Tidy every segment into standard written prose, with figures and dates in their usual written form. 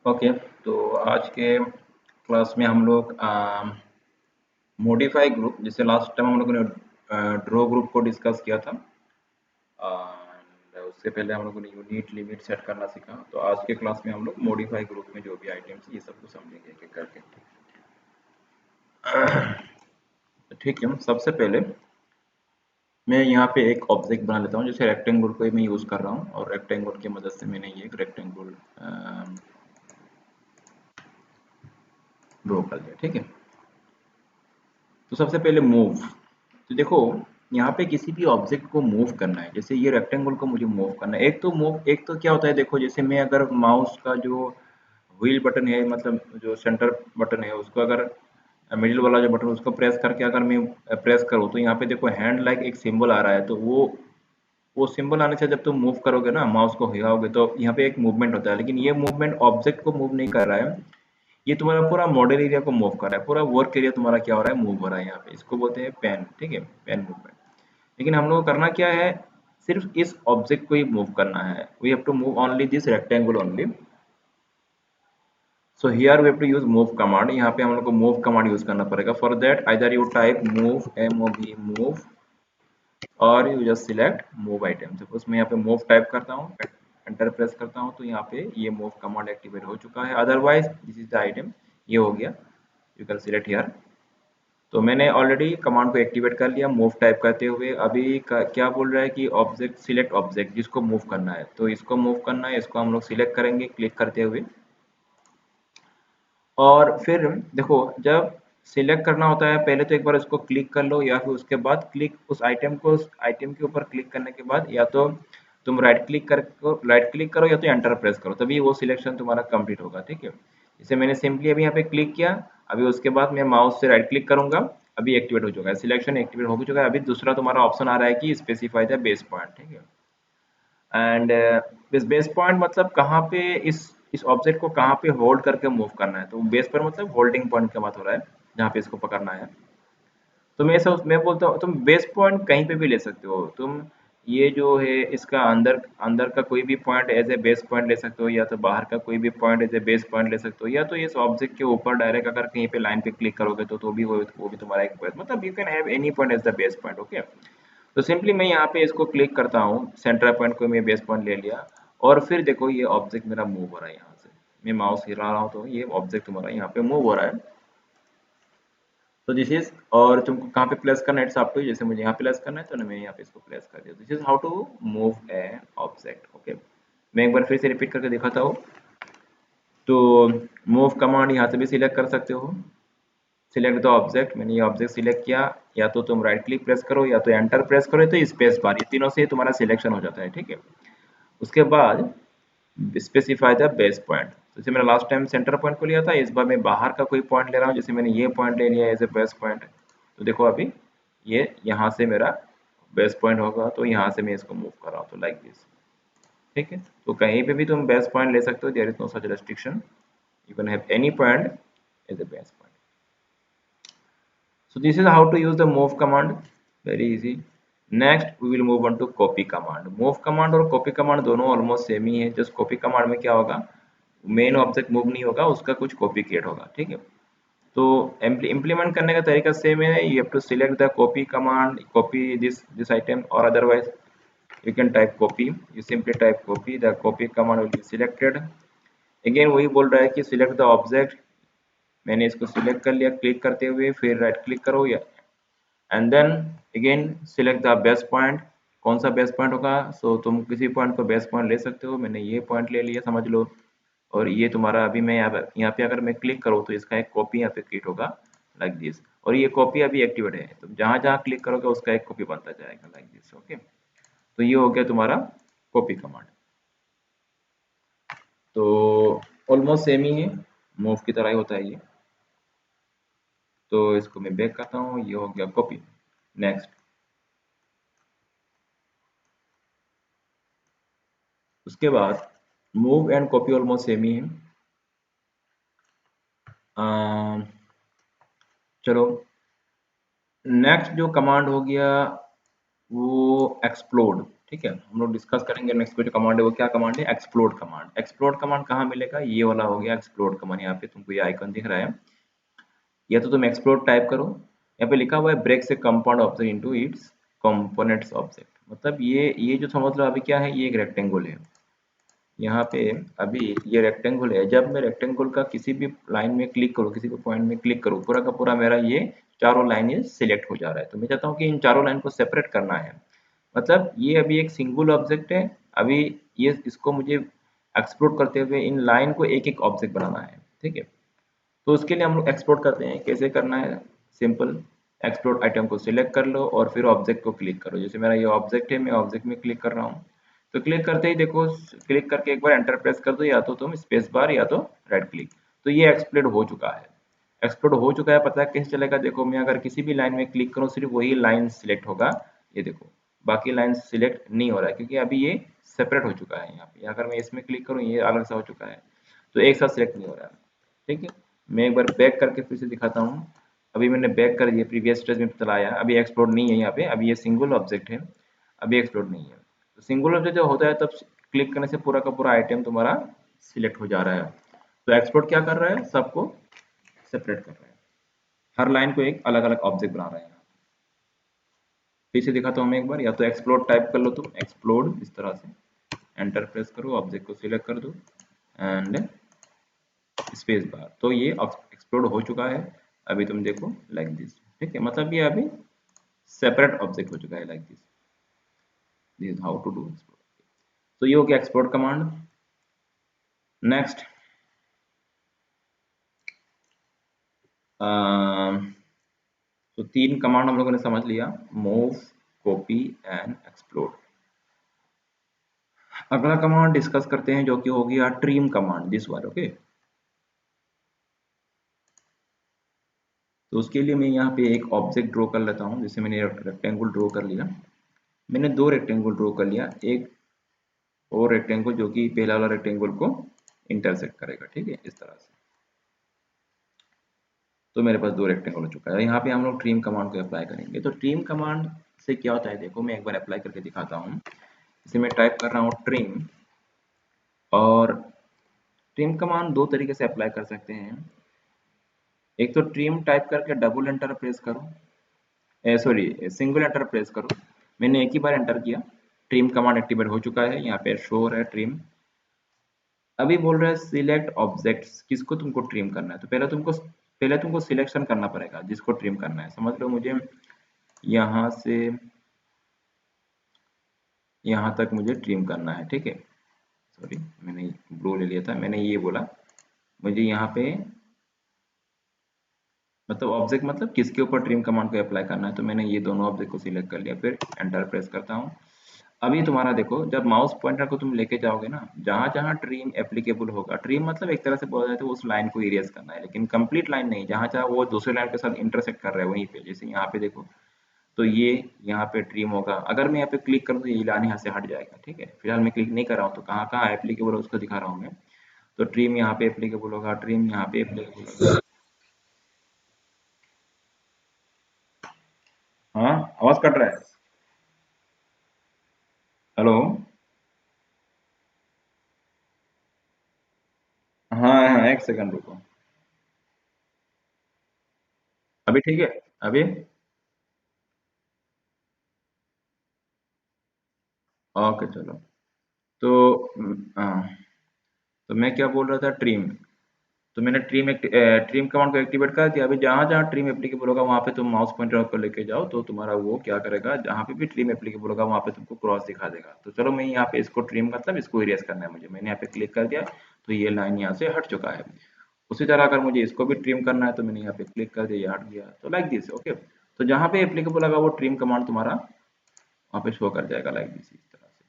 Okay. तो आज के क्लास में हम लोग मॉडिफाई ग्रुप, जैसे लास्ट टाइम हम लोगों ने ड्रॉ ग्रुप को डिस्कस किया था, और उससे पहले हम लोगों ने यूनिट लिमिट सेट करना सीखा। तो आज के क्लास में हम लोग मॉडिफाई ग्रुप में जो भी आइटम्स ये सब कुछ समझेंगे एक एक करके। तो ठीक है, सबसे पहले मैं यहाँ पे एक ऑब्जेक्ट बना लेता हूँ, जैसे रेक्टेंगल को ही मैं यूज़ कर रहा हूँ, और रेक्टेंगल की मदद से मैंने ये एक रेक्टेंगल ड्रॉ कर लिया। ठीक है, तो सबसे पहले मूव। तो देखो, यहाँ पे किसी भी ऑब्जेक्ट को मूव करना है, जैसे ये रेक्टेंगल को मुझे मूव करना है। एक तो क्या होता है, देखो जैसे मैं अगर माउस का जो व्हील बटन है, मतलब जो सेंटर बटन है, उसको अगर मिडिल वाला जो बटन उसको प्रेस करके अगर मैं प्रेस करूँ, तो यहाँ पे देखो हैंड लाइक एक सिंबल आ रहा है। तो वो सिंबल आने से जब तुम मूव करोगे ना, माउस को हिलाओगे, तो यहाँ पे एक मूवमेंट होता है। लेकिन ये मूवमेंट ऑब्जेक्ट को मूव नहीं कर रहा है, ये तुम्हारा पूरा मॉडल एरिया को मूव कर रहा है। पूरा वर्क एरिया तुम्हारा क्या हो रहा है, मूव हो रहा है। यहाँ पे इसको बोलते हैं पेन। ठीक है, पेन मूवमेंट। लेकिन हम लोग को करना क्या है, सिर्फ इस ऑब्जेक्ट को ही मूव करना है। We have to move only this rectangle only. So here we have to use move command. यहाँ पे हम लोग को मूव कमांड यूज करना पड़ेगा। For that either you type move, MOV, move, और you just select move item. Suppose मैं यहाँ पे मूव टाइप करता हूँ, एंटर प्रेस करता हूँ, तो यहाँ पे ये मूव कमांड एक्टिवेट हो चुका है। Otherwise this is the item, ये हो गया, यू कैन सिलेक्ट हियर। तो मैंने ऑलरेडी कमांड को एक्टिवेट कर लिया मूव टाइप करते हुए। अभी क्या बोल रहा है कि ऑब्जेक्ट, सिलेक्ट ऑब्जेक्ट जिसको मूव करना है। तो इसको मूव करना है, इसको हम लोग सिलेक्ट करेंगे क्लिक करते हुए। और फिर देखो, जब सिलेक्ट करना होता है, पहले तो एक बार इसको क्लिक कर लो, या फिर उसके बाद क्लिक उस आइटम को, उस आइटम के ऊपर क्लिक करने के बाद या तो तुम राइट क्लिक करो, या तो एंटर प्रेस करो, तभी वो सिलेक्शन तुम्हारा कंप्लीट होगा। ठीक है, जैसे मैंने सिंपली अभी यहाँ पे क्लिक किया, अभी उसके बाद मैं माउस से राइट क्लिक करूंगा, अभी एक्टिवेट हो चुका है, सिलेक्शन एक्टिवेट हो चुका है। अभी दूसरा तुम्हारा ऑप्शन आ रहा है कि स्पेसिफाई द बेस पॉइंट। ठीक है, एंड इस बेस पॉइंट मतलब कहाँ पे इस ऑब्जेक्ट को कहाँ पे होल्ड करके मूव करना है। तो बेस पर मतलब होल्डिंग पॉइंट का बात हो रहा है, जहाँ पे इसको पकड़ना है। तो मैं बोलता हूँ, तुम बेस पॉइंट कहीं पे भी ले सकते हो। तुम ये जो है इसका अंदर अंदर का कोई भी point as a base point ले सकते हो, या तो बाहर का कोई भी point as a base point ले सकते हो, या तो इस ऑब्जेक्ट के ऊपर डायरेक्ट अगर कहीं पे लाइन पे क्लिक करोगे, तो भी वो भी तुम्हारा एक बेस, मतलब you can have any point as the base point. Okay, तो सिंपली मैं यहाँ पे इसको क्लिक करता हूँ, सेंटर पॉइंट को मैं बेस पॉइंट ले लिया, और फिर देखो ये ऑब्जेक्ट मेरा मूव हो रहा है। यहाँ से मैं माउस हिला रहा हूँ, तो ये ऑब्जेक्ट तुम्हारा यहाँ पे मूव हो रहा है। तो दिस इज, और तुमको कहाँ पे प्लेस करना है, इट्स अप टू। जैसे मुझे यहाँ प्लेस करना है, तो मैं यहाँ पे इसको प्लेस कर दिया। This is how to move a object. Okay, मैं एक बार फिर से रिपीट करके दिखाता हूँ। तो मूव कमांड यहाँ से भी सिलेक्ट कर सकते हो, सिलेक्ट द ऑब्जेक्ट। मैंने ये ऑब्जेक्ट सिलेक्ट किया, या तो तुम राइट क्लिक प्रेस करो, या तो एंटर प्रेस करो, तो स्पेस बार, ये तीनों से तुम्हारा सिलेक्शन हो जाता है। ठीक है, उसके बाद स्पेसिफाई द बेस पॉइंट। जैसे मैंने लास्ट टाइम सेंटर पॉइंट को लिया था, इस बार मैं बाहर का कोई पॉइंट ले रहा हूँ। जैसे मैंने ये पॉइंट ले लिया एज ए बेस पॉइंट, तो देखो अभी ये यहाँ से मेरा बेस पॉइंट होगा, तो यहाँ से मैं इसको मूव कर रहा हूँ, तो लाइक दिस। ठीक है, तो कहीं पे भी तुम बेस पॉइंट ले सकते हो, there is no such restriction, you can have any point as a base point. So this is how to use the move command, very easy. Next we will move on to copy command. Move command और copy command दोनों almost same ही है। Just copy command में क्या होगा, main object move नहीं होगा, उसका कुछ कॉपी क्रिएट होगा। ठीक है, तो इम्प्लीमेंट करने का तरीका सेम है। You have to select the copy command, copy this item, और otherwise you can type copy, you simply type copy, the copy command will be selected। again वही बोल रहा है कि select the object, मैंने इसको सिलेक्ट कर लिया क्लिक करते हुए, फिर राइट क्लिक करो, या and then again select the best point. कौन सा बेस्ट पॉइंट होगा, सो तुम किसी पॉइंट को बेस्ट पॉइंट ले सकते हो। मैंने ये पॉइंट ले लिया समझ लो, और ये तुम्हारा अभी मैं यहाँ पे अगर मैं क्लिक करूँ, तो इसका एक कॉपी यहाँ पे क्रिएट होगा लाइक दिस, और ये कॉपी अभी एक्टिवेट है, तो जहाँ जहाँ क्लिक करोगे उसका एक कॉपी बनता जाएगा लाइक दिस। ओके, तो ये हो गया तुम्हारा कॉपी कमांड। तो ऑलमोस्ट सेम ही है, मूव की तरह ही होता है ये। तो इसको मैं बैक करता हूँ, ये हो गया कॉपी। नेक्स्ट, उसके बाद move and copy almost same ही है। चलो, नेक्स्ट जो कमांड हो गया वो एक्सप्लोड। ठीक है, हम लोग डिस्कस करेंगे नेक्स्ट में जो कमांड है वो क्या कमांड है, एक्सप्लोड कमांड। एक्सप्लोड कमांड कहाँ मिलेगा, ये वाला हो गया एक्सप्लोड कमांड, यहाँ पे तुमको ये आइकन दिख रहा है, या तो तुम एक्सप्लोड टाइप करो, यहाँ पे लिखा हुआ है ब्रेक से compound object into its components object, मतलब ये जो समझ लो अभी क्या है, ये एक रेक्टेंगल है, यहाँ पे अभी ये रेक्टेंगल है, जब मैं रेक्टेंगल का किसी भी लाइन में क्लिक करूँ, किसी भी पॉइंट में क्लिक करूँ, पूरा का पूरा मेरा ये चारों लाइन ये सिलेक्ट हो जा रहा है। तो मैं चाहता हूँ कि इन चारों लाइन को सेपरेट करना है, मतलब ये अभी एक सिंगल ऑब्जेक्ट है, अभी ये इसको मुझे एक्सप्लोर करते हुए इन लाइन को एक एक ऑब्जेक्ट बनाना है, ठीक है। तो उसके लिए हम लोग एक्सप्लोर करते हैं, कैसे करना है, सिंपल, एक्सप्लोर आइटम को सिलेक्ट कर लो और फिर ऑब्जेक्ट को क्लिक करो, जैसे मेरा ये ऑब्जेक्ट है, मैं ऑब्जेक्ट में क्लिक कर रहा हूँ, तो क्लिक करते ही देखो, क्लिक करके एक बार एंटर प्रेस कर दो, या तो तुम स्पेस बार या तो राइट क्लिक, तो ये एक्सप्लोर हो चुका है। एक्सप्लोर हो चुका है, पता है कैसे चलेगा, देखो मैं अगर किसी भी लाइन में क्लिक करूँ सिर्फ वही लाइन सिलेक्ट होगा, ये देखो बाकी लाइन सिलेक्ट नहीं हो रहा है, क्योंकि अभी ये सेपरेट हो चुका है, यहाँ पे अगर मैं इसमें क्लिक करूँ ये अलग सा हो चुका है, तो एक साथ सिलेक्ट नहीं हो रहा है, ठीक है। मैं एक बार बैक करके फिर से दिखाता हूँ, अभी मैंने बैक कर दिया, प्रीवियस स्टेज में चलाया, अभी एक्सप्लोर नहीं है यहाँ पे, अभी ये सिंगल ऑब्जेक्ट है, अभी एक्सप्लोर नहीं है। तो सिंगल ऑब्जेक्ट जब होता है तब क्लिक करने से पूरा का पूरा आइटम तुम्हारा सिलेक्ट हो जा रहा है। तो एक्सप्लोर क्या कर रहा है, सबको सेपरेट कर रहा है, हर लाइन को एक अलग अलग ऑब्जेक्ट बना रहा है। फिर से दिखाता हूँ मैं एक बार, या तो एक्सप्लोर टाइप कर लो तुम, एक्सप्लोर इस तरह से एंटर प्रेस करो, ऑब्जेक्ट को सिलेक्ट कर दो एंड स्पेस बार, तो ये एक्सप्लोर हो चुका है। अभी तुम देखो लाइक दिस, ठीक है, मतलब ये अभी सेपरेट ऑब्जेक्ट हो चुका है, like this, this is how to do explore. तो ये हो गया एक्सप्लोर कमांड। नेक्स्ट तो तीन कमांड हम लोगों ने समझ लिया, मूव, कॉपी एंड एक्सप्लोर। अगला कमांड डिस्कस करते हैं जो कि हो गया trim command, this one, okay. तो उसके लिए मैं यहाँ पे एक ऑब्जेक्ट ड्रॉ कर लेता हूँ, जैसे मैंने रेक्टेंगल ड्रॉ कर लिया, मैंने दो रेक्टेंगल ड्रॉ कर लिया, एक और रेक्टेंगल जो कि पहला वाला रेक्टेंगल को इंटरसेक्ट करेगा, ठीक है, इस तरह से। तो मेरे पास दो रेक्टेंगल हो चुका है, यहाँ पे हम लोग ट्रिम कमांड को अप्लाई करेंगे। तो ट्रिम कमांड से क्या होता है, देखो मैं एक बार अप्लाई करके दिखाता हूँ, इसे मैं टाइप कर रहा हूँ ट्रिम, और ट्रिम कमांड दो तरीके से अप्लाई कर सकते हैं, एक तो ट्रिम टाइप करके डबल एंटर प्रेस करो, सॉरी सिंगल एंटर प्रेस करो, मैंने एक ही बार एंटर किया, ट्रिम कमांड एक्टिवेट हो चुका है, यहाँ पे शो हो रहा है ट्रिम। अभी बोल रहा है सिलेक्ट ऑब्जेक्ट्स, किसको तुमको ट्रिम करना है, तो पहले तुमको सिलेक्शन करना पड़ेगा जिसको ट्रिम करना है। समझ लो मुझे यहाँ से यहाँ तक मुझे ट्रिम करना है, ठीक है, सॉरी मैंने ब्लू ले लिया था, मैंने ये बोला मुझे यहाँ पे मतलब ऑब्जेक्ट मतलब किसके ऊपर ट्रिम कमांड को अप्लाई करना है, तो मैंने ये दोनों ऑब्जेक्ट को सिलेक्ट कर लिया, फिर एंटर प्रेस करता हूँ। अभी तुम्हारा देखो, जब माउस पॉइंटर को तुम लेके जाओगे ना, जहां जहां ट्रिम एप्लीकेबल होगा, ट्रिम मतलब एक तरह से बोला जाए तो उस लाइन को इरेज करना है, लेकिन कंप्लीट लाइन नहीं, जहां जहां वो दूसरे लाइन के साथ इंटरसेक्ट कर रहा है वहीं पे, जैसे यहाँ पे देखो, तो ये यहाँ पे ट्रिम होगा, अगर मैं यहाँ पे क्लिक करूँ तो ये लाइन यहाँ से हट जाएगा, ठीक है। फिलहाल मैं क्लिक नहीं कर रहा हूँ, तो कहाँ कहाँ एप्लीकेबल है उसको दिखा रहा हूँ मैं। तो ट्रिम यहाँ पे एप्लीकेबल होगा, ट्रिम यहाँ पे एप्लीकेबल होगा। हाँ, आवाज कट रहा है, हेलो। हाँ हाँ, एक सेकंड रुको, अभी ठीक है, अभी ओके चलो। तो हाँ, तो मैं क्या बोल रहा था, ट्रिम, तो मैंने ट्रिम कमांड को एक्टिवेट कर दिया। अभी जहां जहां ट्रिम एप्लीकेबल होगा वहां पे तुम माउस पॉइंटर को लेके जाओ, तो तुम्हारा वो क्या करेगा, जहां पे भी ट्रिम एप्लीकेबल होगा वहां पे तुमको क्रॉस दिखा देगा। तो चलो मैं यहाँ पे इसको ट्रिम मतलब इसको इरेज करना है मुझे, मैंने यहाँ पे क्लिक कर दिया, तो ये लाइन यहाँ से हट चुका है। उसी तरह अगर मुझे इसको भी ट्रिम करना है तो मैंने यहाँ पे क्लिक कर दिया, ये हट गया, तो लाइक दिस, ओके। तो जहां पे एप्लीकेबल होगा वो ट्रिम कमांड तुम्हारा वहां पे शो कर जाएगा, लाइक दिस, इस तरह से।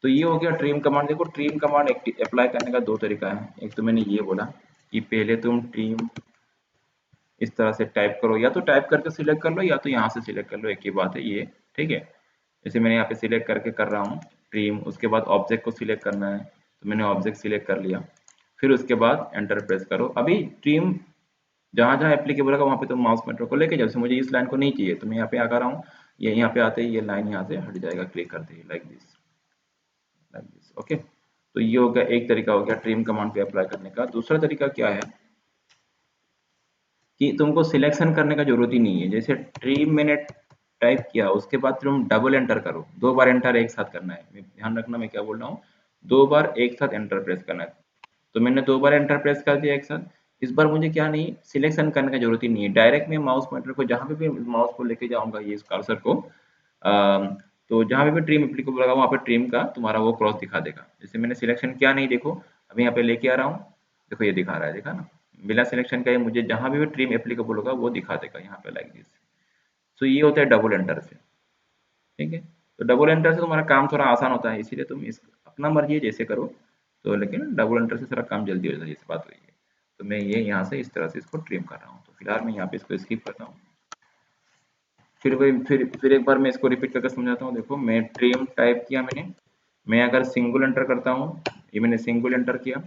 तो ये हो गया ट्रिम कमांड। देखो ट्रिम कमांड अप्लाई करने का दो तरीका है, एक तो मैंने ये बोला कि पहले तुम ट्रिम इस तरह से टाइप करो, या तो टाइप करके सिलेक्ट कर लो या तो यहाँ से सिलेक्ट कर लो, एक ही बात है ये, ठीक है। जैसे मैंने यहाँ पे सिलेक्ट करके कर रहा हूँ ट्रिम, उसके बाद ऑब्जेक्ट को सिलेक्ट करना है, तो मैंने ऑब्जेक्ट सिलेक्ट कर लिया, फिर उसके बाद एंटर प्रेस करो। अभी ट्रिम जहां जहां एप्लीकेबल होगा वहां पे तुम माउस पॉइंटर को लेके जाओ, जैसे मुझे इस लाइन को नहीं चाहिए तो मैं यहाँ पे आ रहा हूँ, ये यहाँ पे आते ही ये लाइन यहाँ से हट जाएगा क्लिक करते ही, like this, like this. Okay, तो ये हो गया, एक तरीका हो गया ट्रिम कमांड पे अप्लाई करने का। दूसरा तरीका क्या है कि तुमको सिलेक्शन करने का जरूरत ही नहीं है। जैसे ट्रिम मैंने टाइप किया, उसके बाद तुम डबल एंटर करो, 2 बार एंटर एक साथ करना है, ध्यान रखना मैं क्या बोल रहा हूँ, 2 बार एक साथ एंटर प्रेस करना है। तो मैंने 2 बार एंटर प्रेस कर दिया एक साथ। इस बार मुझे क्या नहीं, सिलेक्शन करने की जरूरत ही नहीं है, डायरेक्ट मैं माउस पॉइंटर को जहां पे भी माउस को लेके जाऊंगा, ये इस कर्सर को, तो जहां पे भी ट्रिम एप्लीकेबल लगा वहां पे ट्रिम का तुम्हारा वो क्रॉस दिखा देगा। जैसे मैंने सिलेक्शन किया नहीं, देखो अभी यहाँ पे लेके आ रहा हूँ, देखो ये दिखा रहा है, देखा ना, बिना सिलेक्शन का ये मुझे जहां भी ट्रिम एप्लीकेबल होगा वो दिखा देगा यहाँ पे, लाइक दिस। सो ये होता है डबल एंटर से, ठीक है। तो डबल एंटर से तुम्हारा काम थोड़ा आसान होता है, इसीलिए तुम इस अपना मर्जी है जैसे करो, तो लेकिन डबल एंटर से थोड़ा काम जल्दी हो जाता है, जैसे बात हुई है। तो मैं ये यहाँ से इस तरह से इसको ट्रिम कर रहा हूँ, तो फिलहाल मैं यहाँ पे इसको स्किप करता हूँ। फिर वही फिर एक बार मैं इसको रिपीट करके समझाता हूँ। देखो मैं ट्रिम टाइप किया मैंने, मैं अगर सिंगल एंटर करता हूँ, ये मैंने सिंगल एंटर किया,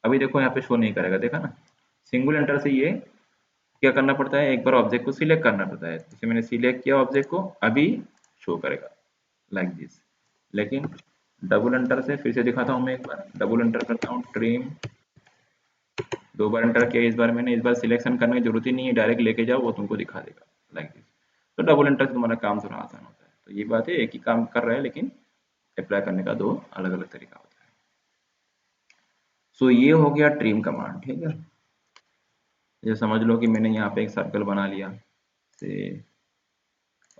अभी देखो यहाँ पे शो नहीं करेगा, देखा ना। सिंगल एंटर से ये क्या करना पड़ता है, एक बार ऑब्जेक्ट को सिलेक्ट करना पड़ता है। जैसे मैंने सिलेक्ट किया ऑब्जेक्ट को, अभी शो करेगा लाइक दिस। लेकिन डबल एंटर से फिर से दिखाता हूँ मैं, एक बार डबल एंटर करता हूँ, ट्रिम, 2 बार एंटर किया, इस बार मैंने, इस बार सिलेक्शन करने की जरूरत ही नहीं है, डायरेक्ट लेके जाओ वो तुमको दिखा देगा लाइक दिस। तो डबल एंटर से तुम्हारा काम थोड़ा आसान होता है। तो ये बात है, एक ही काम कर रहा है लेकिन अप्लाई करने का 2 अलग अलग तरीका होता है। सो ये हो गया ट्रिम कमांड, ठीक है। ये समझ लो कि मैंने यहाँ पे एक सर्कल बना लिया से,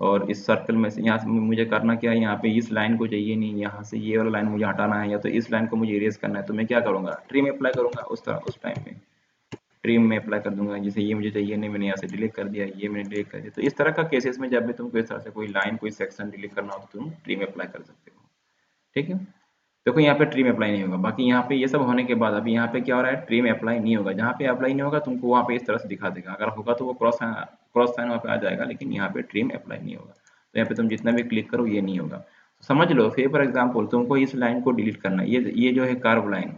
और इस सर्कल में से यहाँ से मुझे करना क्या है, यहाँ पे इस लाइन को चाहिए नहीं, यहाँ से ये वाला लाइन मुझे हटाना है, या तो इस लाइन को मुझे इरेज करना है, तो मैं क्या करूंगा, ट्रिम अप्लाई करूंगा उस तरह, उस टाइम पे ट्रिम में अप्लाई कर दूंगा। जैसे ये मुझे चाहिए नहीं, मैंने यहाँ से डिलीट कर दिया, ये मैंने डिलीट कर दिया। तो इस तरह का केसेस में जब भी तुमको इस तरह से कोई लाइन कोई सेक्शन डिलीट करना हो तो तुम ट्रिम अप्लाई कर सकते हो, ठीक है। देखो यहाँ पे ट्रिम अप्लाई नहीं होगा, बाकी यहाँ पे ये सब होने के बाद अभी यहाँ पे क्या हो रहा है, ट्रिम अप्लाई नहीं होगा। जहाँ पे अप्लाई नहीं होगा तुमको वहाँ पे इस तरह से दिखा देगा, अगर होगा तो वो क्रॉस क्रॉस साइन वहाँ पे आ जाएगा, लेकिन यहाँ पे ट्रिम अप्लाई नहीं होगा। तो यहाँ पे तुम जितना भी क्लिक करो ये नहीं होगा। तो समझ लो फिर फॉर एग्जाम्पल तुमको इस लाइन को डिलीट करना है, ये जो है कर्व लाइन,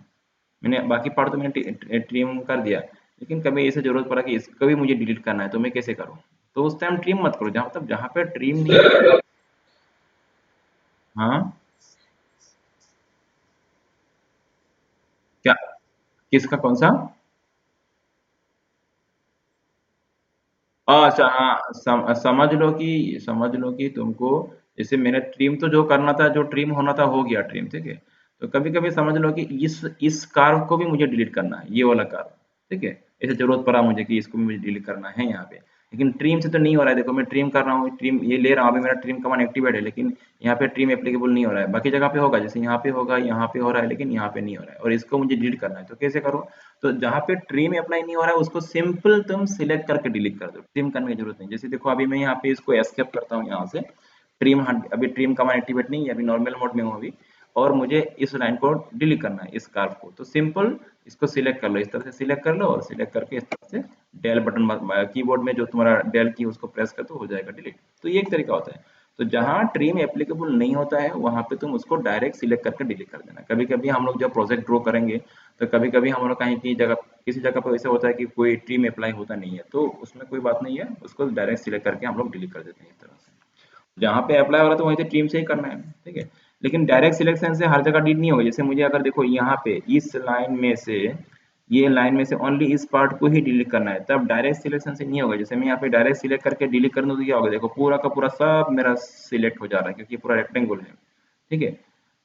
मैंने बाकी पार्ट तो मैंने ट्रिम कर दिया, लेकिन कभी ऐसे जरूरत पड़ा कि इसको भी मुझे डिलीट करना है, तो मैं कैसे करूँ। तो उस टाइम ट्रिम मत करो, जहाँ मतलब जहाँ पे ट्रिम नहीं। हाँ, क्या, किसका, कौन सा। अच्छा हाँ, समझ लो कि तुमको, जैसे मैंने ट्रिम तो जो करना था, जो ट्रिम होना था हो गया ट्रिम, ठीक है। तो कभी कभी समझ लो कि इस कार्व को भी मुझे डिलीट करना है, ये वाला कार्व, ठीक है। ऐसे जरूरत पड़ा मुझे कि इसको भी मुझे डिलीट करना है यहाँ पे, लेकिन ट्रिम से तो नहीं हो रहा है। देखो मैं ट्रिम कर रहा हूँ, ट्रिम ये ले रहा हूँ, अभी मेरा ट्रिम कमांड एक्टिवेट है, लेकिन यहाँ पे ट्रिम एप्लीकेबल नहीं हो रहा है। बाकी जगह पे होगा, जैसे यहाँ पे होगा, यहाँ पे हो रहा है, लेकिन यहाँ पे नहीं हो रहा है, और इसको मुझे डिलीट करना है, तो कैसे करो। तो जहाँ पे ट्रिम अप्लाई नहीं हो रहा है उसको सिंपल तुम सिलेक्ट करके डिलीट कर दो, ट्रिम करने की जरूरत नहीं। जैसे देखो अभी मैं यहाँ पे इसको एस्केप करता हूँ यहाँ से, ट्रिम अभी ट्रिम कमांड एक्टिवेट नहीं है, अभी नॉर्मल मोड में हूँ अभी, और मुझे इस लाइन को डिलीट करना है, इस कार्व को, तो सिंपल इसको सिलेक्ट कर लो, इस तरह से सिलेक्ट कर लो, और सिलेक्ट करके इस तरह से डेल बटन कीबोर्ड में जो तुम्हारा डेल की उसको प्रेस कर दो, हो जाएगा डिलीट। तो ये एक तरीका होता है। तो जहाँ ट्रिम एप्लीकेबल नहीं होता है वहां पे तुम उसको डायरेक्ट सिलेक्ट करके डिलीट कर देना। कभी कभी हम लोग जब प्रोजेक्ट ड्रॉ करेंगे, तो कभी कभी हम लोग कहीं की जगह, किसी जगह पर ऐसा होता है कि कोई ट्रिम अप्लाई होता नहीं है, तो उसमें कोई बात नहीं है, उसको डायरेक्ट सिलेक्ट करके हम लोग डिलीट कर देते हैं इस तरह से। जहाँ पे अप्लाई हो रहा है तो वहीं से टीम से ही करना है, ठीक है। लेकिन डायरेक्ट सिलेक्शन से हर जगह डिलीट नहीं होगा। जैसे मुझे अगर देखो यहाँ पे इस लाइन में से, ये लाइन में से ओनली इस पार्ट को ही डिलीट करना है, तब डायरेक्ट सिलेक्शन से नहीं होगा। जैसे मैं यहाँ पे डायरेक्ट सिलेक्ट करके डिलीट कर दूं तो क्या होगा, देखो पूरा का पूरा सब मेरा सिलेक्ट हो जा रहा है, क्योंकि पूरा रेक्टेंगल है, ठीक है।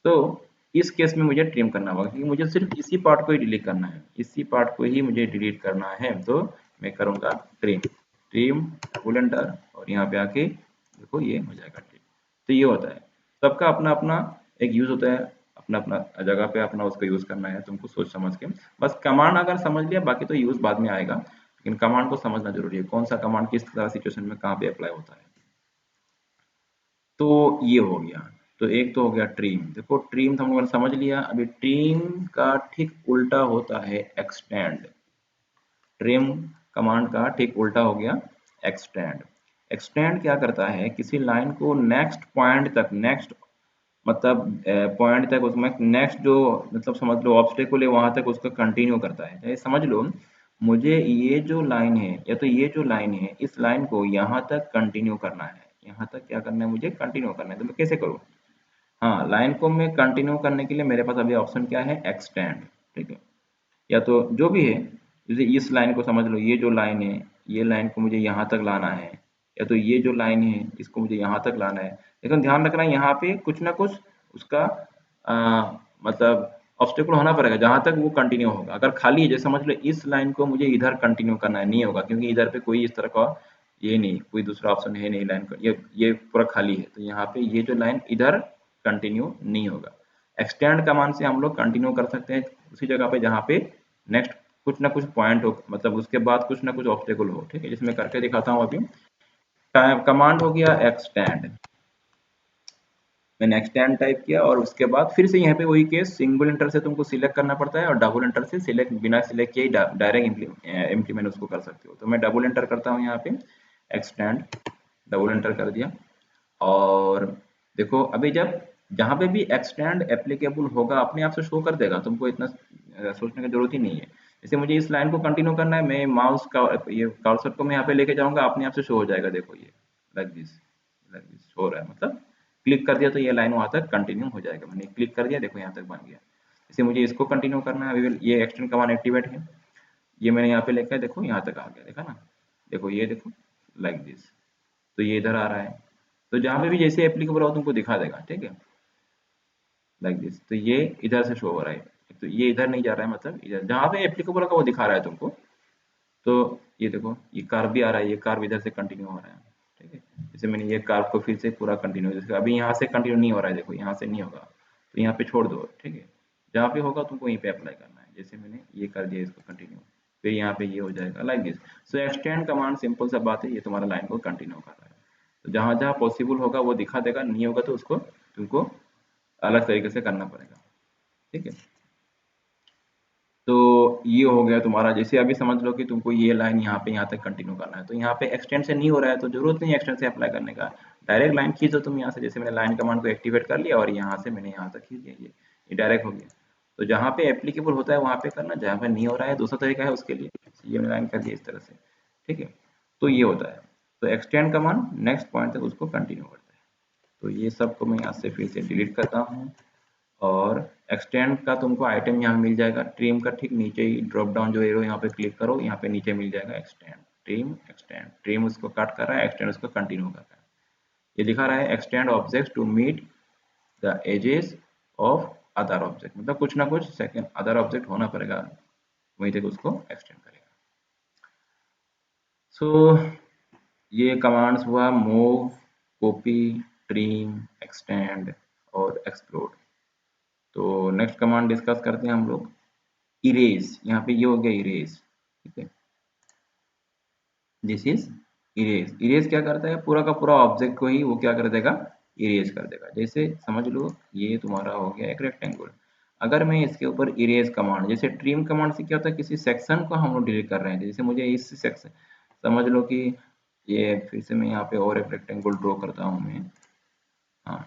तो इस केस में मुझे ट्रिम करना होगा, क्योंकि मुझे सिर्फ इसी पार्ट को ही डिलीट करना है, इसी पार्ट को ही मुझे डिलीट करना है। तो मैं करूंगा ट्रिम, ट्रिम फुल एंटर, और यहाँ पे आके देखो ये हो जाएगा ट्रिम। तो ये होता है, सबका अपना अपना एक यूज होता है, अपना अपना जगह पे अपना उसका यूज करना है तुमको सोच समझ के। बस कमांड अगर समझ लिया, बाकी तो यूज बाद में आएगा, लेकिन कमांड को समझना जरूरी है, कौन सा कमांड किस तरह सिचुएशन में कहाँ पे अप्लाई होता है। तो ये हो गया। तो एक तो हो गया ट्रिम, देखो ट्रिम तो हम लोगों ने समझ लिया। अभी ट्रिम का ठीक उल्टा होता है एक्सटेंड। ट्रिम कमांड का ठीक उल्टा हो गया एक्सटेंड। एक्सटेंड क्या करता है, किसी लाइन को नेक्स्ट पॉइंट तक, नेक्स्ट मतलब पॉइंट तक, उसमें नेक्स्ट जो मतलब समझ लो ऑब्स्टेकल है वहां तक उसको कंटिन्यू करता है। जैसे समझ लो मुझे ये जो लाइन है, या तो ये जो लाइन है, इस लाइन को यहाँ तक कंटिन्यू करना है, यहाँ तक क्या करना है, मुझे कंटिन्यू करना है। तो मैं कैसे करूँ? हाँ, लाइन को मैं कंटिन्यू करने के लिए मेरे पास अभी ऑप्शन क्या है, एक्सटेंड। ठीक है, या तो जो भी है, जैसे इस लाइन को समझ लो, ये जो लाइन है, ये लाइन को मुझे यहाँ तक लाना है, या तो ये जो लाइन है इसको मुझे यहाँ तक लाना है। लेकिन ध्यान रखना, यहाँ पे कुछ ना कुछ उसका मतलब ऑब्स्टेकल होना पड़ेगा जहाँ तक वो कंटिन्यू होगा। अगर खाली है, जैसे समझ लो इस लाइन को मुझे इधर कंटिन्यू करना है, नहीं होगा, क्योंकि इधर पे कोई इस तरह का ये नहीं, कोई दूसरा ऑप्शन है नहीं लाइन का, ये पूरा खाली है, तो यहाँ पे ये जो लाइन इधर कंटिन्यू नहीं होगा। एक्सटेंड कमांड से हम लोग कंटिन्यू कर सकते हैं उसी जगह पे जहाँ पे नेक्स्ट कुछ ना कुछ पॉइंट हो, मतलब उसके बाद कुछ ना कुछ ऑब्स्टेकल हो। ठीक है, जिसमें करके दिखाता हूँ अभी। कमांड हो गया एक्सटेंड, मैंने एक्सटेंड टाइप किया और उसके बाद फिर से यहाँ पे वही केस, सिंगल इंटर से तुमको सिलेक्ट करना पड़ता है और डबल इंटर से सिलेक्ट बिना सिलेक्ट किए डायरेक्ट इम्प्लीमेंट उसको कर सकते हो। तो मैं डबल इंटर करता हूँ यहाँ पे, एक्सटेंड, डबल इंटर कर दिया। और देखो अभी जब जहाँ पे भी एक्सटेंड एप्लीकेबल होगा अपने आप से शो कर देगा, तुमको इतना सोचने की जरूरत ही नहीं है। जैसे मुझे इस लाइन को कंटिन्यू करना है, मैं माउस का ये कर्सर को मैं यहाँ पे लेके जाऊंगा, अपने आप से शो हो जाएगा। देखो ये लाइक दिस शो हो रहा है, मतलब क्लिक कर दिया तो ये लाइन वहां तक कंटिन्यू हो जाएगा। मैंने क्लिक कर दिया, देखो यहाँ तक बन गया। जैसे मुझे इसको कंटिन्यू करना है, अभी ये एक्सटेंड कमांड एक्टिवेट है, ये मैंने यहाँ पे लेकर देखो यहाँ तक आ गया, देखा ना, देखो ये देखो लाइक दिस, तो ये इधर आ रहा है। तो जहाँ पे भी जैसे एप्लीकेबल हो तुमको दिखा देगा। ठीक है, लाइक दिस, तो ये इधर से शो हो रहा है, तो ये इधर नहीं जा रहा है, मतलब इधर जहाँ पे एप्लीकेबल होगा वो दिखा रहा है तुमको। तो ये देखो ये कार्व भी आ रहा है, ये कार्व इधर से कंटिन्यू हो रहा है। ठीक है, जैसे मैंने ये कार्व को फिर से पूरा कंटिन्यू, जैसे अभी यहाँ से कंटिन्यू नहीं हो रहा है, देखो यहाँ से नहीं होगा, तो यहाँ पे छोड़ दो। ठीक है, जहाँ पे होगा तुमको वहीं पे अप्लाई करना है। जैसे मैंने ये कर दिया इसको कंटिन्यू, फिर यहाँ पे ये हो जाएगा like this. So extend command simple सा बात है, ये तुम्हारा लाइन को कंटिन्यू कर रहा है। तो जहाँ जहाँ पॉसिबल होगा वो दिखा देगा, नहीं होगा तो उसको तुमको अलग तरीके से करना पड़ेगा। ठीक है, तो ये हो गया तुम्हारा। जैसे अभी समझ लो कि तुमको ये लाइन यहाँ पे यहाँ तक कंटिन्यू करना है, तो यहाँ पे एक्सटेंड से नहीं हो रहा है तो जरूरत नहीं है एक्सटेंड से अप्लाई करने का। डायरेक्ट लाइन खींचो तुम यहाँ से, जैसे मैंने लाइन कमांड को एक्टिवेट कर लिया और यहाँ से मैंने यहाँ तक खींच दिया, ये डायरेक्ट हो गया। तो जहाँ पे एप्लीकेबल होता है वहाँ पे करना, जहाँ पे नहीं हो रहा है दूसरा तरीका है उसके लिए। ये मैंने लाइन कर दिया इस तरह से। ठीक है, तो ये होता है। तो एक्सटेंड कमांड नेक्स्ट पॉइंट तक उसको कंटिन्यू करता है। तो ये सब को मैं यहाँ से फिर से डिलीट करता हूँ। और एक्सटेंड का तुमको आइटम यहाँ मिल जाएगा ट्रिम का, ठीक नीचे ही ड्रॉप डाउन जो एरो यहाँ पे क्लिक करो, यहाँ पे नीचे मिल जाएगा एक्सटेंड ट्रिम। एक्सटेंड ट्रिम उसको कट कर रहा है, एक्सटेंड उसको कंटिन्यू कर रहा है। ये दिखा रहा है extend object to meet the edges of other object, मतलब कुछ ना कुछ सेकंड अदर ऑब्जेक्ट होना पड़ेगा, वहीं तक उसको एक्सटेंड करेगा। सो ये कमांड्स हुआ मूव, कॉपी, ट्रिम, एक्सटेंड और एक्सप्लोड। तो नेक्स्ट कमांड डिस्कस करते हैं हम लोग, इरेज। यहाँ पे ये हो गया इरेज। ठीक है, दिस इज इरेज। इरेज क्या करता है, पूरा का पूरा ऑब्जेक्ट को ही वो क्या कर देगा, इरेज कर देगा। जैसे समझ लो ये तुम्हारा हो गया एक रेक्टेंगल, अगर मैं इसके ऊपर इरेज कमांड, जैसे ट्रिम कमांड से क्या होता है, किसी सेक्शन को हम लोग डिलीट कर रहे हैं, जैसे मुझे इस सेक्शन, समझ लो कि ये फिर से मैं यहाँ पे और एक रेक्टेंगल ड्रॉ करता हूँ मैं। हाँ,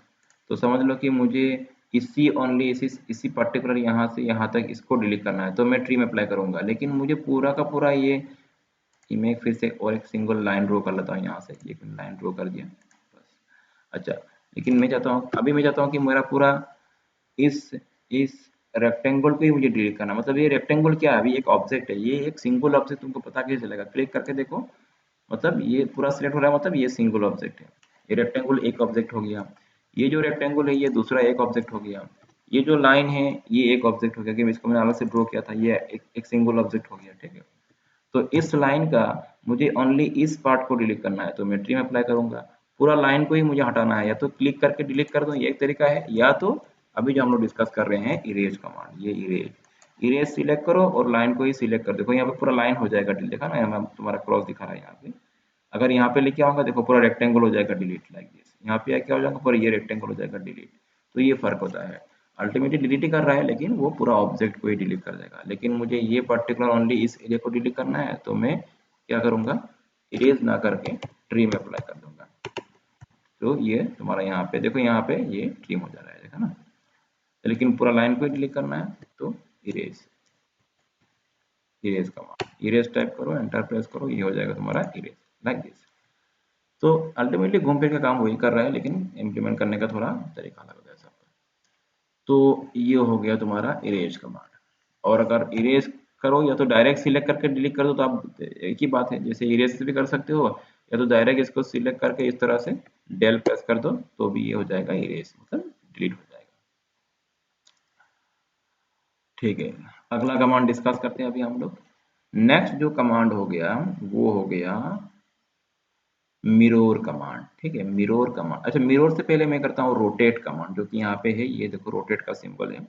तो समझ लो कि मुझे इसी ओनली इसी पर्टिकुलर यहाँ से यहाँ तक इसको डिलीट करना है, तो मैं ट्री में अप्लाई करूंगा। लेकिन मुझे पूरा का पूरा ये मैं फिर से और एक सिंगल लाइन ड्रॉ कर लेता हूँ, यहाँ से एक लाइन ड्रॉ कर दिया बस। अच्छा, लेकिन मैं चाहता हूँ, अभी मैं चाहता हूँ कि मेरा पूरा इस इस रेक्टेंगल को ही मुझे डिलीट करना, मतलब ये रेक्टेंगल क्या है, अभी एक ऑब्जेक्ट है, ये एक सिंगल ऑब्जेक्ट, तुमको पता कैसे चलेगा, क्लिक करके देखो, मतलब ये पूरा सिलेक्ट हो रहा है, मतलब ये सिंगल ऑब्जेक्ट है। ये रेक्टेंगल एक ऑब्जेक्ट हो गया, ये जो रेक्टेंगल है ये दूसरा एक ऑब्जेक्ट हो गया, ये जो लाइन है ये एक ऑब्जेक्ट हो गया, कि इसको मैंने अलग से ड्रॉ किया था, ये एक सिंगल ऑब्जेक्ट हो गया। ठीक है, तो इस लाइन का मुझे ओनली इस पार्ट को डिलीट करना है, तो मैं ट्री में अप्लाई करूंगा। पूरा लाइन को ही मुझे हटाना है, या तो क्लिक करके डिलीट कर दूं, ये एक तरीका है, या तो अभी जो हम लोग डिस्कस कर रहे हैं इरेज कमांड, ये इरेज, इरेज सिलेक्ट करो और लाइन को ही सिलेक्ट कर, देखो यहाँ पे पूरा लाइन हो जाएगा डिलीट, देखा ना, यहाँ तुम्हारा क्रॉस दिखा रहा है यहाँ पे। अगर यहाँ पे लिखे आऊंगा देखो पूरा रेक्टेंगल हो जाएगा डिलीट लाइक दिस, यहाँ पे क्या हो जाएगा पूरा ये रेक्टेंगल हो जाएगा डिलीट। तो ये फर्क होता है, अल्टीमेटली डिलीट ही कर रहा है लेकिन वो पूरा ऑब्जेक्ट को ही डिलीट कर देगा। लेकिन मुझे ये पर्टिकुलर ओनली इस एरिया को डिलीट करना है, तो मैं क्या करूंगा, इरेज ना करके ट्री में अप्लाई कर दूंगा। तो ये तुम्हारा यहाँ पे देखो, यहाँ पे ये ट्रिम हो जा रहा है, देखा ना। लेकिन पूरा लाइन को ही डिलीट करना है तो erase, erase command, erase type करो, एंटर प्रेस करो, ये हो जाएगा तुम्हारा इरेज लाइक दिस। तो अल्टीमेटली घूम फिर के काम वही कर रहा है, लेकिन इम्प्लीमेंट करने का थोड़ा तरीका अलग है सबका। तो ये हो गया तुम्हारा इरेज कमांड। और अगर इरेज करो या तो डायरेक्ट सिलेक्ट करके डिलीट कर दो, तो आप एक ही बात है, जैसे इरेज से भी कर सकते हो, या तो डायरेक्ट इसको सिलेक्ट करके इस तरह से डेल प्रेस कर दो तो भी ये हो जाएगा इरेज, मतलब डिलीट हो जाएगा। ठीक है, अगला कमांड डिस्कस करते हैं अभी हम लोग। नेक्स्ट जो कमांड हो गया वो हो गया मिरर कमांड। ठीक है, मिरर कमांड। अच्छा, मिरर से पहले मैं करता हूँ रोटेट कमांड, जो कि यहाँ पे है, ये देखो रोटेट का सिंबल है,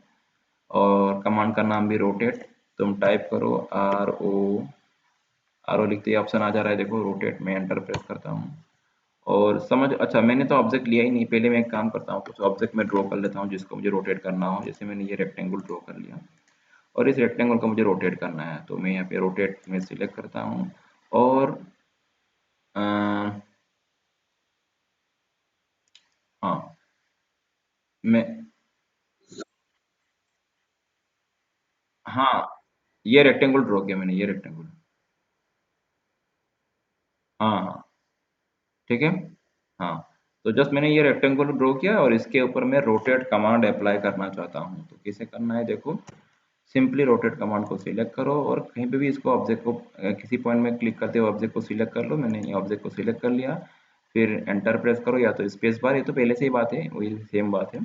और कमांड का नाम भी रोटेट। तुम टाइप करो आर ओ लिखते ही ऑप्शन आ जा रहा है, देखो रोटेट। में एंटर प्रेस करता हूँ और समझ, अच्छा मैंने तो ऑब्जेक्ट लिया ही नहीं, पहले मैं एक काम करता हूँ, कुछ ऑब्जेक्ट में ड्रॉ कर लेता हूँ जिसको मुझे रोटेट करना हो। जैसे मैंने ये रेक्टेंगल ड्रॉ कर लिया और इस रेक्टेंगल को मुझे रोटेट करना है, तो मैं यहाँ पे रोटेट में सिलेक्ट करता हूँ और अ, हाँ मैं, हाँ ये रेक्टेंगल ड्रॉ किया मैंने, ये रेक्टेंगल। हाँ हाँ, ठीक है। हाँ, तो जस्ट मैंने ये रेक्टेंगल ड्रॉ किया और इसके ऊपर मैं रोटेट कमांड अप्लाई करना चाहता हूँ। तो कैसे करना है देखो, सिंपली रोटेट कमांड को सिलेक्ट करो और कहीं पे भी इसको ऑब्जेक्ट को किसी पॉइंट में क्लिक करते हुए ऑब्जेक्ट को सिलेक्ट कर लो। मैंने ये ऑब्जेक्ट को सिलेक्ट कर लिया, फिर एंटर प्रेस करो या तो स्पेस बार, ये तो पहले से ही बात है, वही सेम बात है।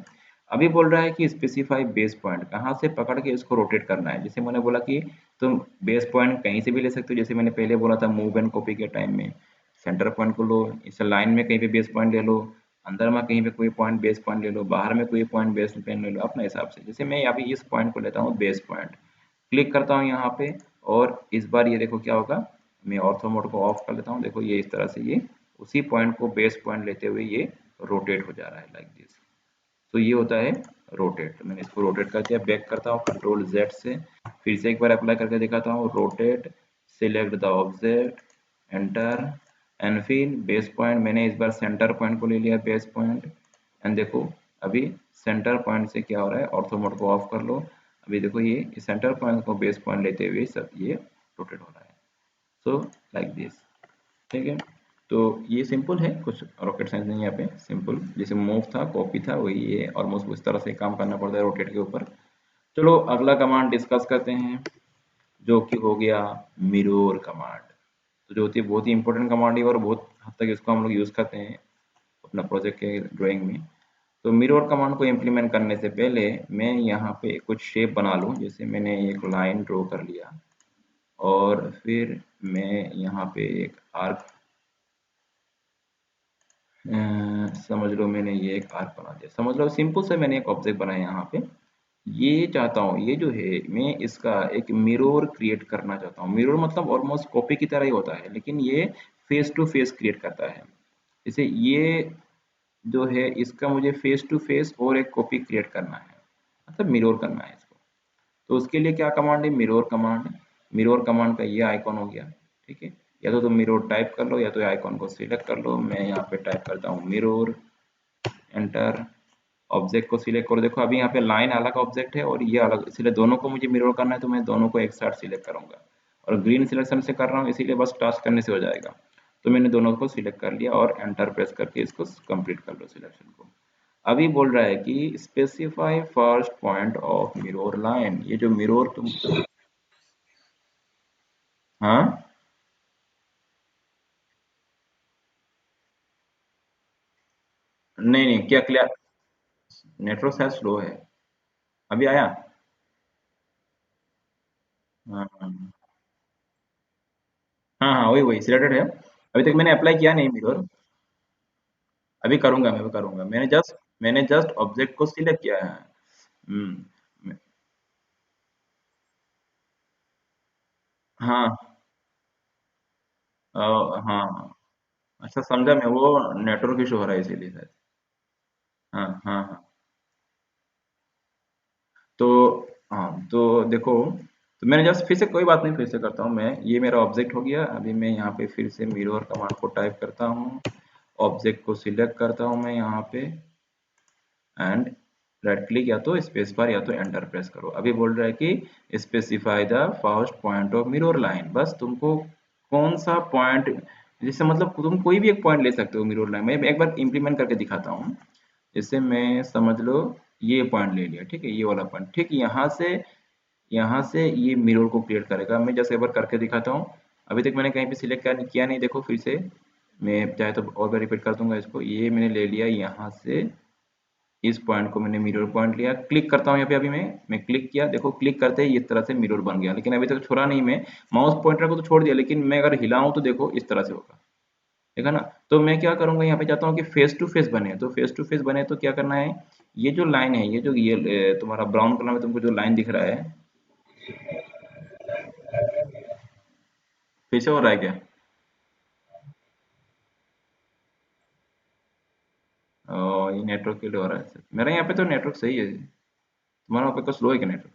अभी बोल रहा है कि स्पेसिफाई बेस पॉइंट, कहाँ से पकड़ के इसको रोटेट करना है। जैसे मैंने बोला कि तुम बेस पॉइंट कहीं से भी ले सकते हो, जैसे मैंने पहले बोला था मूव एंड कॉपी के टाइम में, सेंटर पॉइंट को लो, इस लाइन में कहीं पे बेस पॉइंट ले लो, अंदर में कहीं पे कोई पॉइंट बेस पॉइंट ले लो, बाहर में कोई पॉइंट बेस पॉइंट ले लो अपने हिसाब से। जैसे मैं अभी इस पॉइंट को लेता हूँ बेस पॉइंट, क्लिक करता हूँ यहाँ पे, और इस बार ये देखो क्या होगा, मैं ऑर्थो मोड को ऑफ कर लेता हूँ, देखो ये इस तरह से ये उसी पॉइंट को बेस पॉइंट लेते हुए ये रोटेट हो जा रहा है लाइक दिस। तो ये होता है रोटेट। मैंने इसको रोटेट कर दिया, बैक करता हूँ कंट्रोल जेड से, फिर से एक बार अप्लाई करके दिखाता हूँ, rotate, select the object, enter, and फिर बेस पॉइंट, मैंने इस बार सेंटर पॉइंट को ले लिया बेस पॉइंट। एंड देखो अभी सेंटर पॉइंट से क्या हो रहा है, ऑर्थो मोड को ऑफ कर लो, अभी देखो ये सेंटर पॉइंट को बेस पॉइंट लेते हुए सब ये रोटेट हो रहा है। So like this. ठीक है, तो ये सिंपल है, कुछ रॉकेट साइंस नहीं है यहाँ पे, सिंपल जैसे मूव था कॉपी था वही है, ऑलमोस्ट उस तरह से काम करना पड़ता है रोटेट के ऊपर। चलो अगला कमांड डिस्कस करते हैं, जो कि हो गया मिरर कमांड। तो जो होती है बहुत ही इंपॉर्टेंट कमांड है और बहुत हद तक इसको हम लोग यूज करते हैं अपना प्रोजेक्ट के ड्राइंग में। तो मिरर कमांड को इम्प्लीमेंट करने से पहले मैं यहाँ पे कुछ शेप बना लूँ। जैसे मैंने एक लाइन ड्रॉ कर लिया और फिर मैं यहाँ पे एक आर्क, समझ लो मैंने ये एक आर्क बना दिया, समझ लो सिंपल से मैंने एक ऑब्जेक्ट बनाया यहाँ पे। ये चाहता हूँ, ये जो है मैं इसका एक मिरर क्रिएट करना चाहता हूँ। मिरर मतलब ऑलमोस्ट कॉपी की तरह ही होता है, लेकिन ये फेस टू फेस क्रिएट करता है। जैसे ये जो है इसका मुझे फेस टू फेस और एक कॉपी क्रिएट करना है, मतलब मिरर करना है इसको। तो उसके लिए क्या कमांड है, मिरर कमांड। मिरर कमांड का ये आइकॉन हो गया। ठीक है, या तो तुम मिरर टाइप कर लो या तो आइकॉन को सिलेक्ट कर लो। मैं यहाँ पे टाइप करता हूँ मिरर, एंटर, ऑब्जेक्ट को सिलेक्ट करो। देखो अभी यहाँ पे लाइन अलग ऑब्जेक्ट है और ये अलग, इसलिए दोनों को मुझे मिरर करना है, तो मैं दोनों को एक साथ सिलेक्ट करूंगा। और ग्रीन सिलेक्शन से कर रहा हूँ इसीलिए बस टास्क करने से हो जाएगा। तो मैंने दोनों को सिलेक्ट कर लिया और एंटर प्रेस करके इसको कंप्लीट कर लो सिलेक्शन को। अभी बोल रहा है कि specify first point of mirror line. ये जो मिरर तुम, हाँ नहीं नहीं, क्या क्लियर, नेटवर्क शायद स्लो है। अभी आया। हाँ हाँ हाँ हाँ, वही वही सिलेक्टेड है। अभी तक मैंने अप्लाई किया नहीं मिरर, अभी करूंगा, मैं भी करूंगा। मैंने जस्ट ऑब्जेक्ट को सिलेक्ट किया है। हम्म। हाँ हाँ, अच्छा समझा मैं, वो नेटवर्क इशू हो रहा है इसीलिए शायद। हाँ हाँ हाँ, तो हाँ तो देखो, तो मैंने जस्ट फिर से, कोई बात नहीं, फिर से करता हूँ मैं। ये मेरा ऑब्जेक्ट हो गया। अभी मैं यहाँ पे फिर से मिरर कमांड को टाइप करता हूँ, ऑब्जेक्ट को सिलेक्ट करता हूँ मैं यहाँ पे, एंड राइट क्लिक या तो स्पेस बार या तो एंटर प्रेस करो। अभी बोल रहा है कि specify the first point of mirror line, बस तुमको कौन सा पॉइंट जैसे मतलब तुम कोई भी एक पॉइंट ले सकते हो मिरर लाइन में। एक बार इम्प्लीमेंट करके दिखाता हूँ। जैसे मैं समझ लो ये पॉइंट ले लिया, ठीक है, ये वाला पॉइंट, ठीक, यहाँ से ये मिरर को क्रिएट करेगा। मैं जैसे एक बार करके दिखाता हूँ। अभी तक मैंने कहीं पे सिलेक्ट किया नहीं, देखो फिर से मैं चाहे तो और बार रिपीट कर दूंगा इसको। ये मैंने ले लिया यहाँ से, इस पॉइंट को मैंने मिरर पॉइंट लिया, क्लिक करता हूँ यहाँ पे। अभी मैं क्लिक किया, देखो क्लिक करते ही इस तरह से मिरर बन गया, लेकिन अभी तक छोड़ा नहीं मैं। माउस पॉइंटर को तो छोड़ दिया, लेकिन मैं अगर हिलाऊं तो देखो इस तरह से होगा, ठीक है ना। तो मैं क्या करूंगा, यहाँ पे चाहता हूँ कि फेस टू फेस बने। तो फेस टू फेस बने तो क्या करना है, ये जो लाइन है, ये जो ये तुम्हारा ब्राउन कलर में तुमको जो लाइन दिख रहा है, फिर से हो रहा है क्या? ये नेटवर्क के लिए हो रहा है सर। मेरे यहाँ पे तो नेटवर्क सही है। तुम्हारा वहाँ पे कुछ स्लो है क्या नेटवर्क?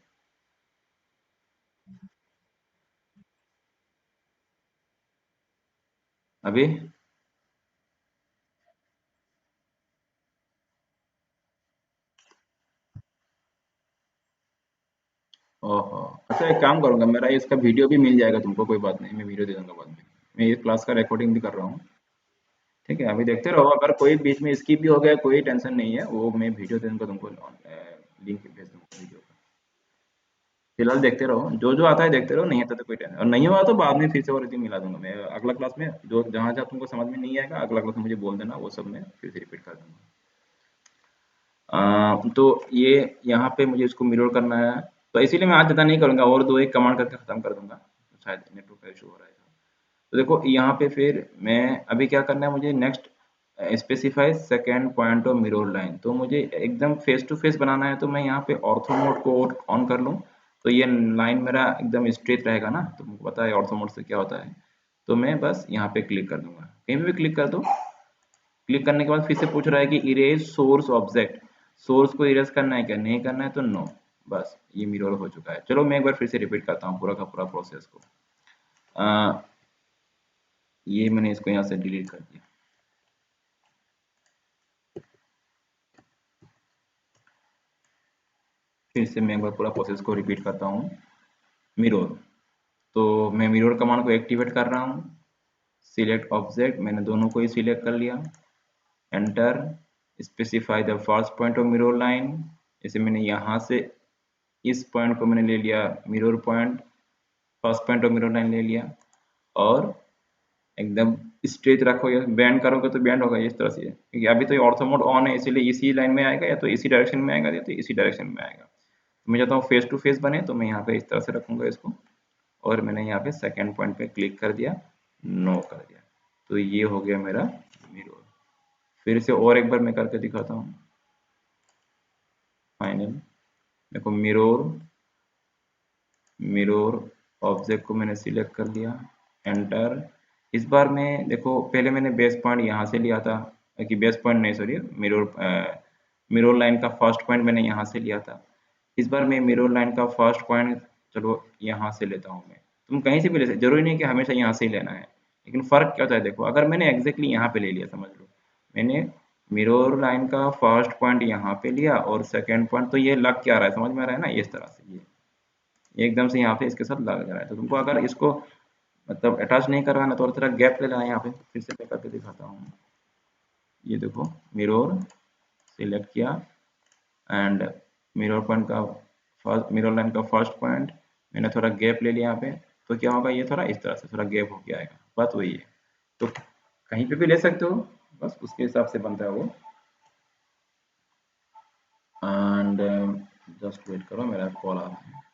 अभी? ओहो। अच्छा एक काम करूंगा, मेरा इसका वीडियो भी मिल जाएगा तुमको, कोई बात नहीं, मैं वीडियो दे दूंगा बाद में। मैं ये क्लास का रिकॉर्डिंग भी कर रहा हूँ। ठीक है, अभी देखते रहो, अगर कोई बीच में स्किप भी हो गया कोई टेंशन नहीं है, वो मैं वीडियो दे दूंगा तुमको, लिंक भेज दूंगा वीडियो का। फिलहाल देखते रहो, जो जो आता है देखते रहो, नहीं आता तो कोई टेंशन, और नहीं हुआ तो बाद में फिर से और रिव्यू मिला दूंगा मैं अगला क्लास में। जो जहाँ जहाँ तुमको समझ में नहीं आएगा अगला क्लास में मुझे बोल देना, वो सब मैं फिर से रिपीट कर दूंगा। तो ये यहाँ पे मुझे इसको मिरर करना है, तो इसीलिए मैं आज ज़्यादा नहीं करूँगा, और दो एक कमांड करके ख़त्म कर दूंगा। शायद नेटवर्क का इशू हो रहा है। तो देखो यहाँ पे फिर मैं अभी क्या करना है, मुझे next specify second point of mirror line. तो मुझे एकदम फेस टू फेस बनाना है, तो मैं यहाँ पे ऑर्थो मोड को ऑन कर लूँ, तो ये लाइन मेरा एकदम स्ट्रेट रहेगा ना। तो मुझको पता है ऑर्थो मोड से क्या होता है। तो मैं बस यहाँ पे क्लिक कर दूंगा, कहीं भी क्लिक कर दो। क्लिक करने के बाद फिर से पूछ रहा है कि इरेज सोर्स ऑब्जेक्ट, सोर्स को इरेज करना है क्या, नहीं करना है तो नो। बस ये मिरर हो चुका है। चलो मैं एक बार फिर से रिपीट करता हूँ पूरा का पूरा प्रोसेस को। आ, ये मैंने इसको यहाँ से डिलीट कर दिया। फिर से मैं एक बार पूरा प्रोसेस को रिपीट करता हूँ। मिरर, तो मैं मिरर कमांड को एक्टिवेट कर रहा हूँ। सिलेक्ट ऑब्जेक्ट, मैंने दोनों को ही सिलेक्ट कर लिया। Enter. Specify the first point of mirror line, जैसे मैंने यहाँ से इस पॉइंट को मैंने ले लिया mirror point, first point of mirror line ले लिया। और एकदम स्ट्रेट रखो, या बैंड करोगे तो बैंड होगा इस तरह से, क्योंकि अभी तो ये ऑर्थो मोड ऑन है, इसीलिए इसी लाइन में आएगा, या तो इसी डायरेक्शन में आएगा, या तो इसी डायरेक्शन में आएगा। तो मैं चाहता हूँ फेस टू फेस बने, तो मैं यहाँ पे इस तरह से रखूंगा इसको। और मैंने यहाँ पे सेकंड पॉइंट पे क्लिक कर दिया, नो कर दिया। तो ये हो गया मेरा मिरर। फिर से और एक बार मैं करके दिखाता हूँ। फाइनल, देखो मिरर, मिरर ऑब्जेक्ट को मैंने सिलेक्ट कर लिया। एंटर। इस बार में देखो, पहले मैंने बेस पॉइंट यहाँ से लिया था, कि बेस पॉइंट नहीं, सॉरी, मिरर, मिरर लाइन का फर्स्ट पॉइंट मैंने यहाँ से लिया था। इस बार मैं मिरर लाइन का फर्स्ट पॉइंट, चलो यहाँ से लेता हूँ मैं। तुम कहीं से भी ले सकते, जरूरी नहीं कि हमेशा यहाँ से ही लेना है। लेकिन फर्क क्या होता है देखो, अगर मैंने एग्जैक्टली यहाँ पे ले लिया, समझ लो मैंने मिरर लाइन का फर्स्ट पॉइंट यहाँ पे लिया और सेकेंड पॉइंट, तो ये लग क्या रहा है, समझ में आ रहा है ना, इस तरह से ये एकदम से यहाँ पे इसके साथ लग जा रहा है। तो तुमको अगर इसको मतलब अटैच नहीं करवाना तो थोड़ा गैप ले लेना है। यहाँ पे फिर से मैं करके दिखाता हूँ। ये देखो, मिरर सिलेक्ट किया, एंड मिरर पॉइंट का फर्स्ट, मिरर लाइन का फर्स्ट पॉइंट मैंने थोड़ा गैप ले लिया यहाँ पे। तो क्या होगा, ये थोड़ा इस तरह से थोड़ा गैप होके आएगा, बात वही है। तो कहीं पे भी ले सकते हो, बस उसके हिसाब से बनता है वो। एंड जस्ट वेट करो, मेरा कॉल आ रहा है।